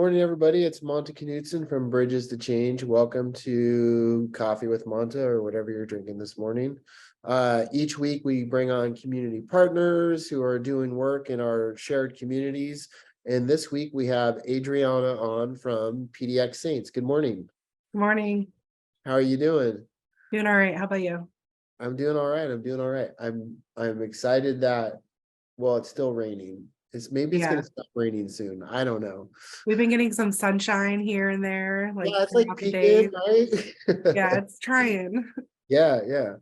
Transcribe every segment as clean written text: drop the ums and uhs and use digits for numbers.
morning, everybody. It's Monta Knudson from Bridges to Change. Welcome to Coffee with Monta, or whatever you're drinking this morning. Each week we bring on community partners who are doing work in our shared communities. And this week we have Adriana on from PDX Saints. Good morning. Good morning. How are you doing? Doing all right. How about you? I'm doing all right. I'm excited that, well, it's still raining. It's gonna stop raining soon. I don't know. We've been getting some sunshine here and there, like Yeah, it's like throughout the peeking, day. right? Yeah, it's trying. Yeah.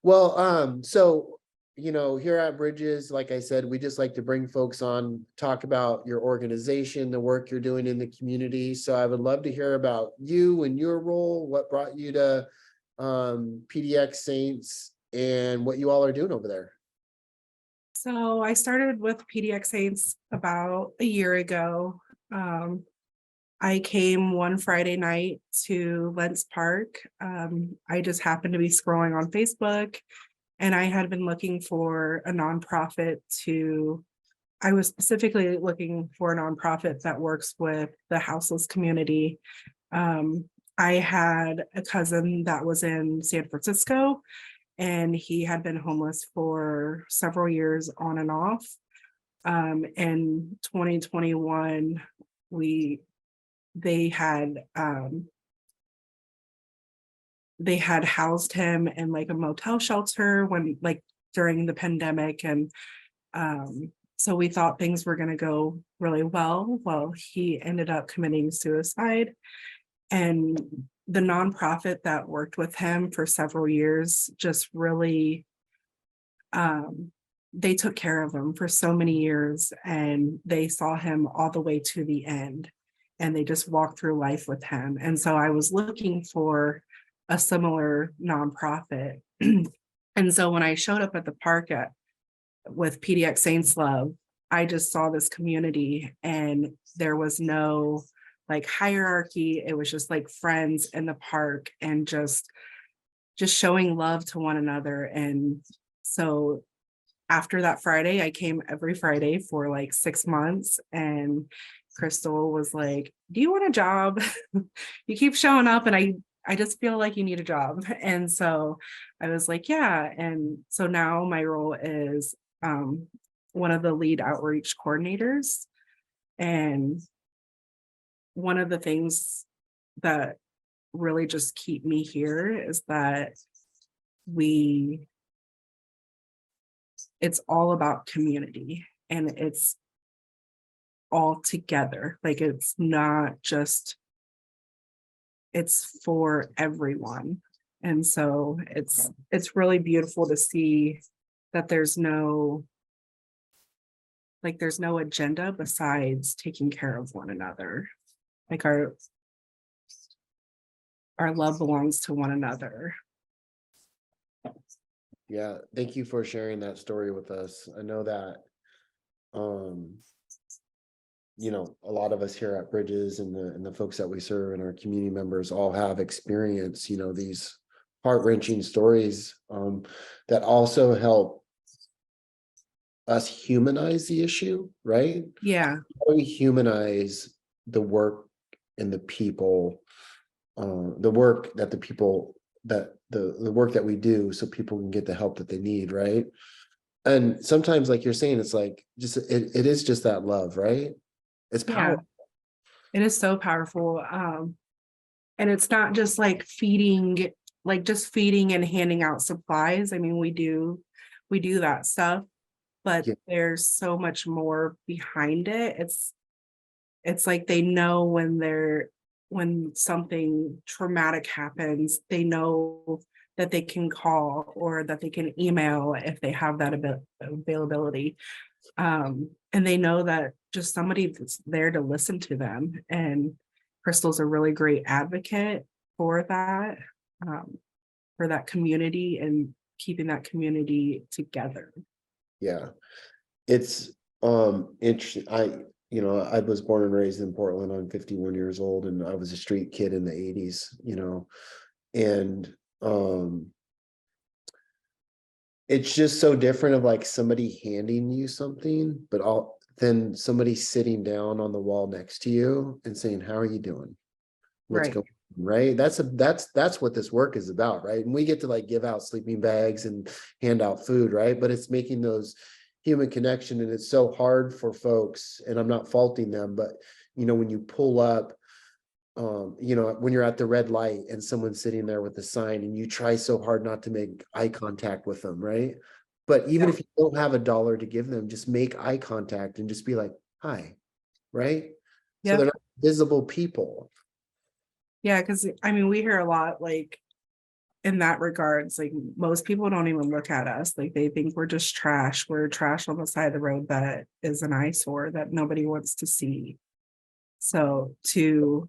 Well, so here at Bridges, like I said, we just like to bring folks on, talk about your organization, the work you're doing in the community. So I would love to hear about you and your role, what brought you to PDX Saints, and what you all are doing over there. So I started with PDX Saints about a year ago. I came one Friday night to Lentz Park. I just happened to be scrolling on Facebook, and I had been looking for a nonprofit I was specifically looking for a nonprofit that works with the houseless community. I had a cousin that was in San Francisco, and he had been homeless for several years on and off. In 2021, they had housed him in like a motel shelter during the pandemic, and so we thought things were going to go really well. Well, he ended up committing suicide, and the nonprofit that worked with him for several years just really they took care of him for so many years, and they saw him all the way to the end, and they just walked through life with him. And so I was looking for a similar nonprofit. And so when I showed up at the park with PDX Saints Love, I just saw this community, and there was no like hierarchy. It was just like friends in the park, and just showing love to one another. And so after that Friday, I came every Friday for like 6 months, and Crystal was like, "Do you want a job? You keep showing up, and I just feel like you need a job." And so I was like, yeah. And so now my role is one of the lead outreach coordinators. And one of the things that really just keep me here is that it's all about community, and it's all together. Like, it's not just, it's for everyone. And so it's really beautiful to see that there's no agenda besides taking care of one another. Like, our love belongs to one another. Yeah, thank you for sharing that story with us. I know that a lot of us here at Bridges and the folks that we serve and our community members all have experienced, these heart-wrenching stories that also help us humanize the issue, right? Yeah. How do we humanize the work and the people, the work that the people that the work that we do, so people can get the help that they need, right? And sometimes, like you're saying, it's like it is just that love, right? It's powerful. It is so powerful. And it's not just like feeding and handing out supplies. I mean, we do that stuff, but there's so much more behind it. It's like they know when something traumatic happens, they know that they can call or that they can email if they have that availability. And they know that just somebody that's there to listen to them. And Crystal's a really great advocate for that community and keeping that community together. Yeah, it's interesting. I was born and raised in Portland. I'm 51 years old, and I was a street kid in the 80s, and it's just so different of like somebody handing you something, but than somebody sitting down on the wall next to you and saying, how are you doing? What's Right. going on? Right. That's what this work is about. Right. And we get to like give out sleeping bags and hand out food. Right. But it's making those human connection. And it's so hard for folks, and I'm not faulting them, but when you pull up, when you're at the red light and someone's sitting there with a sign and you try so hard not to make eye contact with them, right? But even Yeah. if you don't have $1 to give them, just make eye contact and just be like, hi, right? So they're Yep. not visible people. Yeah, because I mean, we hear a lot like in that regards, like most people don't even look at us. Like they think we're just trash. We're trash on the side of the road that is an eyesore that nobody wants to see. So to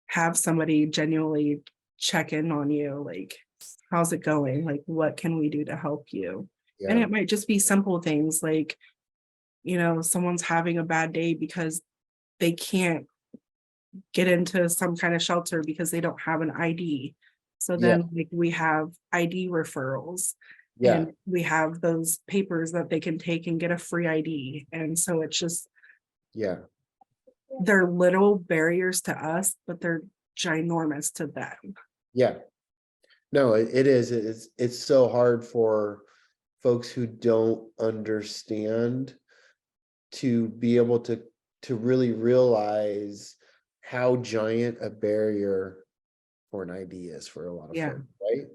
have somebody genuinely check in on you, like, how's it going? Like, what can we do to help you? And Yeah, it might just be simple things like, someone's having a bad day because they can't get into some kind of shelter because they don't have an ID. So yeah, then like we have ID referrals yeah, and we have those papers that they can take and get a free ID. And so it's just, yeah, they're little barriers to us, but they're ginormous to them. yeah. No, it is. It's so hard for folks who don't understand to be able to really realize how giant a barrier for an ID is for a lot of Yeah. folks, right?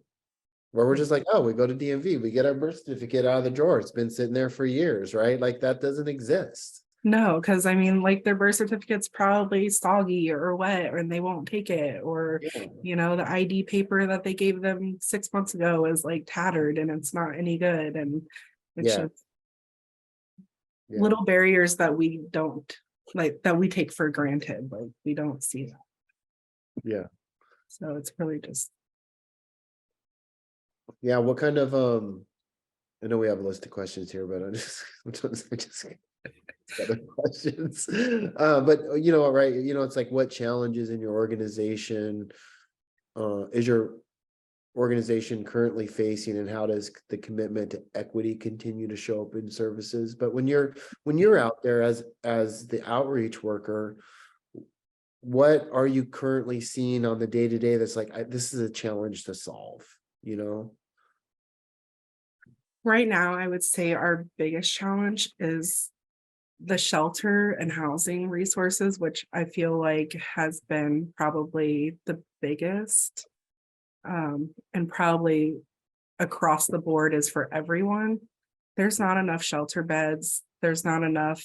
Where we're just like, oh, we go to DMV, we get our birth certificate out of the drawer. It's been sitting there for years, right? Like that doesn't exist. No, because I mean, like their birth certificate's probably soggy or wet, or they won't take it, or Yeah, the ID paper that they gave them 6 months ago is like tattered and it's not any good. And it's yeah, just yeah, little barriers that we don't like that we take for granted. Like we don't see that. yeah. So it's really just Yeah. What kind of I know we have a list of questions here, but I just other questions. But right, it's like what challenges in your organization is your organization currently facing, and how does the commitment to equity continue to show up in services? But when you're out there as the outreach worker, what are you currently seeing on the day-to-day that's like, this is a challenge to solve, you know? right now, I would say our biggest challenge is the shelter and housing resources, which I feel like has been probably the biggest, and probably across the board is for everyone. There's not enough shelter beds. There's not enough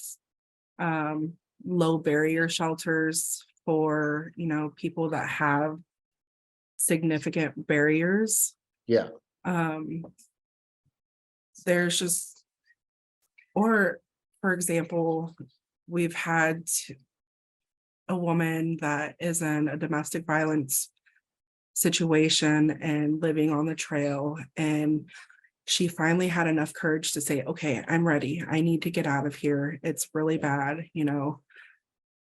um, low barrier shelters for, people that have significant barriers. Yeah, Um, there's just, or for example, we've had a woman that is in a domestic violence situation and living on the trail. And she finally had enough courage to say, okay, I'm ready. I need to get out of here. It's really bad,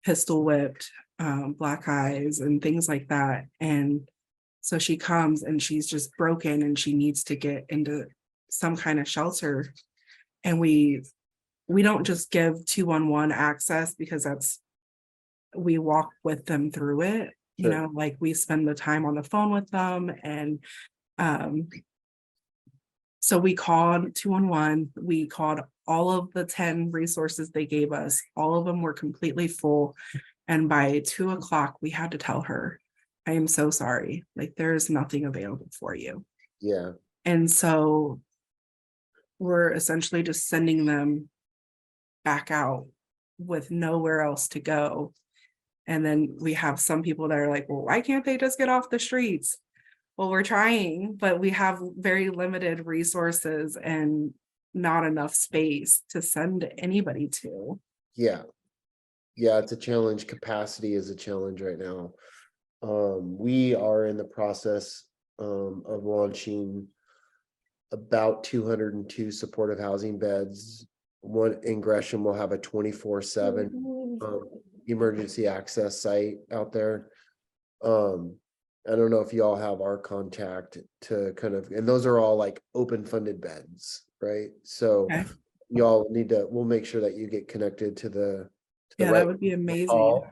pistol whipped, black eyes, and things like that. And so she comes and she's just broken and she needs to get into some kind of shelter. And we don't just give 211 access because we walk with them through it, sure. like we spend the time on the phone with them. And um, so we called 211, we called all of the 10 resources they gave us, all of them were completely full. And by 2 o'clock, we had to tell her, I am so sorry, like there's nothing available for you. Yeah, And so we're essentially just sending them back out with nowhere else to go. And then we have some people that are like, well, why can't they just get off the streets? Well, we're trying, but we have very limited resources and not enough space to send anybody to. yeah, yeah. It's a challenge. Capacity is a challenge right now. We are in the process of launching about 202 supportive housing beds. One in Gresham will have a 24/7 emergency access site out there. I don't know if you all have our contact to kind of, and those are all like open funded beds, right? So Okay. y'all need to, we'll make sure that you get connected to the Yeah, right that would be amazing. call,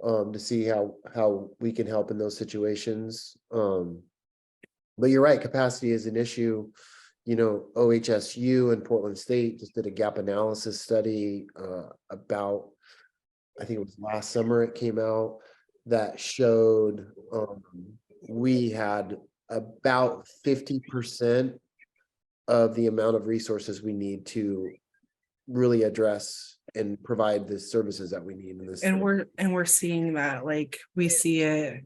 to see how we can help in those situations. But you're right, capacity is an issue. You know, OHSU and Portland State just did a gap analysis study about, I think it was last summer it came out, that showed we had about 50% of the amount of resources we need to really address and provide the services that we need in this. And we're seeing that, like, we see it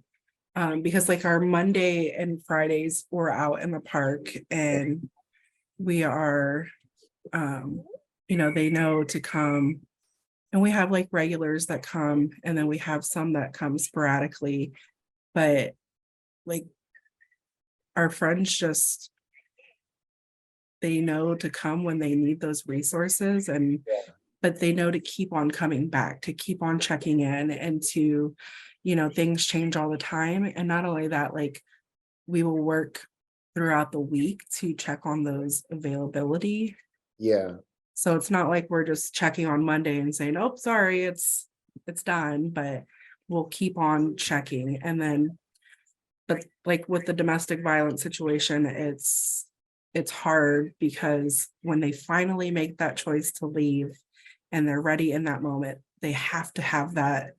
because like our Monday and Fridays we're out in the park, and we are they know to come, and we have like regulars that come, and then we have some that come sporadically, but like our friends just, they know to come when they need those resources, and but they know to keep on coming back, to keep on checking in, and to, things change all the time. And not only that, like, we will work throughout the week to check on those availability. Yeah, So it's not like we're just checking on Monday and saying, oh, sorry, it's done, but we'll keep on checking. And then, but like with the domestic violence situation, it's hard, because when they finally make that choice to leave and they're ready in that moment, they have to have that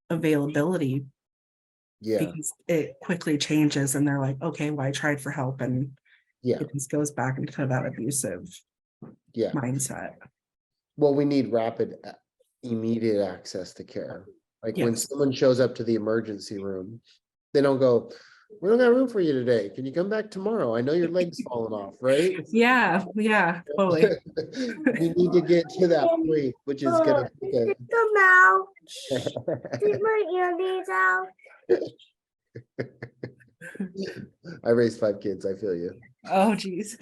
availability, yeah, because it quickly changes and they're like, okay, well, I tried for help, and yeah, it just goes back into that abusive yeah. mindset. Well, we need rapid, immediate access to care. Like when Yes. someone shows up to the emergency room, they don't go, we don't got room for you today. Can you come back tomorrow? I know your leg's falling off, right? Yeah, totally. We need to get to that point, which is gonna take a I raised 5 kids, I feel you. Oh, geez.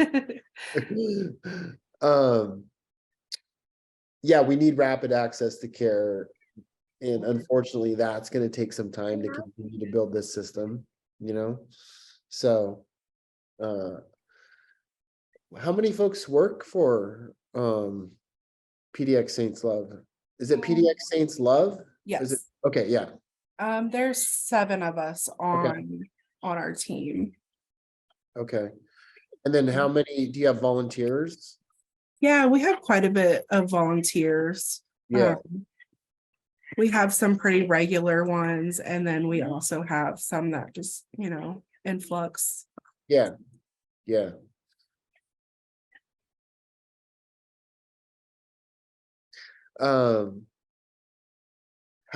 Yeah, we need rapid access to care. And unfortunately, that's going to take some time to continue to build this system, So, how many folks work for PDX Saints Love? Is it PDX Saints Love? Is it? Yes. Okay, yeah. There's 7 of us Okay. on our team. Okay. And then how many do you have volunteers? Yeah, we have quite a bit of volunteers. Yeah. We have some pretty regular ones, and then we also have some that just, influx. Yeah. Yeah. How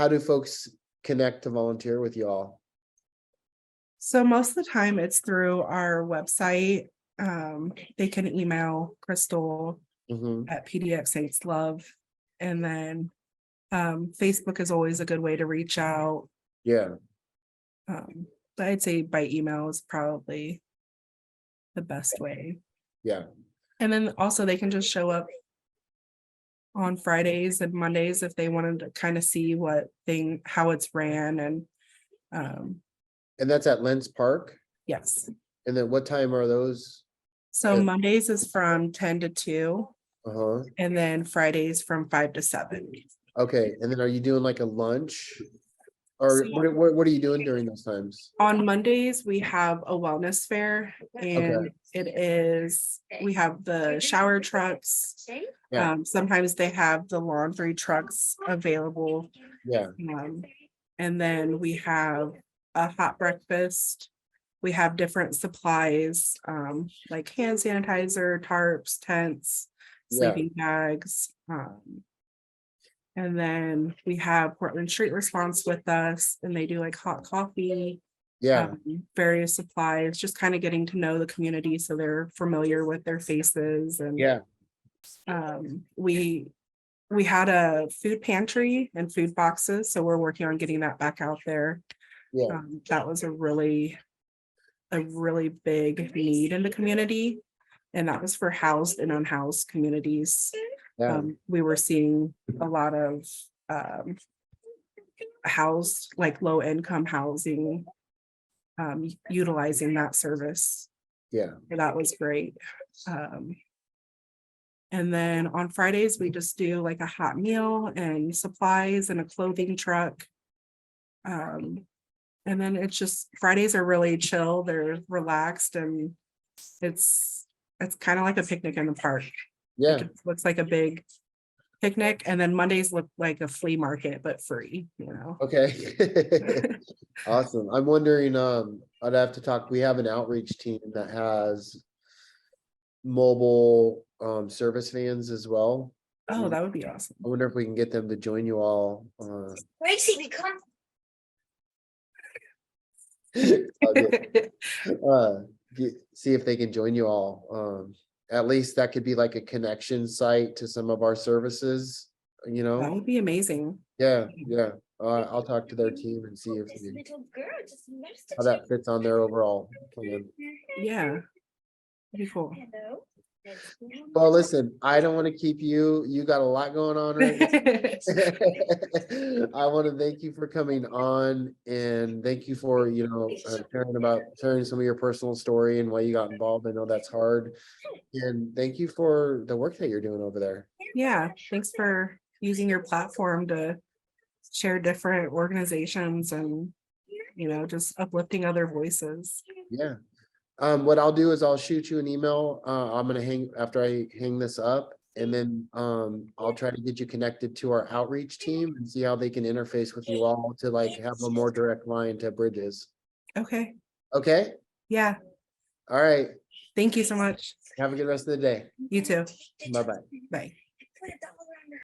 do folks connect to volunteer with y'all? So most of the time it's through our website. They can email Crystal at PDX Saints Love, and then Facebook is always a good way to reach out. Yeah. But I'd say by email is probably the best way. Yeah. And then also they can just show up on Fridays and Mondays if they wanted to kind of see how it's ran. And that's at Lens Park? yes. And then what time are those? So Mondays is from 10 to 2. Uh-huh. And then Fridays from 5 to 7. Okay. And then are you doing like a lunch? Or what are you doing during those times? On Mondays, we have a wellness fair, and we have the shower trucks. Yeah. Sometimes they have the laundry trucks available. Yeah. And then we have a hot breakfast. We have different supplies, like hand sanitizer, tarps, tents, sleeping bags. And then we have Portland Street Response with us, and they do like hot coffee, various supplies, just kind of getting to know the community so they're familiar with their faces. And we had a food pantry and food boxes, so we're working on getting that back out there. That was a really big need in the community, and that was for housed and unhoused communities. We were seeing a lot of housed, like low income housing, utilizing that service. Yeah. That was great. And then on Fridays, we just do like a hot meal and supplies and a clothing truck. And then it's just Fridays are really chill. They're relaxed and it's kind of like a picnic in the park. Yeah. Like, it looks like a big picnic, and then Mondays look like a flea market, but free, Okay. Awesome. I'm wondering, I'd have to talk, we have an outreach team that has mobile service vans as well. Oh, that would be awesome. I wonder if we can get them to join you all. Gracie, come. See if they can join you all. At least that could be like a connection site to some of our services, That would be amazing. Yeah. I'll talk to their team and see if This they, little girl just loves to how that fits on their overall plan. Yeah, that'd be cool. Hello. Well, listen, I don't want to keep you. You got a lot going on right now. I want to thank you for coming on, and thank you for, sharing some of your personal story and why you got involved. I know that's hard. And thank you for the work that you're doing over there. Yeah, thanks for using your platform to share different organizations and, just uplifting other voices. Yeah. What I'll do is I'll shoot you an email. I'm gonna after I hang this up, and then I'll try to get you connected to our outreach team and see how they can interface with you all to like have a more direct line to Bridges. Okay. Okay. Yeah. All right. Thank you so much. Have a good rest of the day. You too. Bye-bye. Bye. Put it down.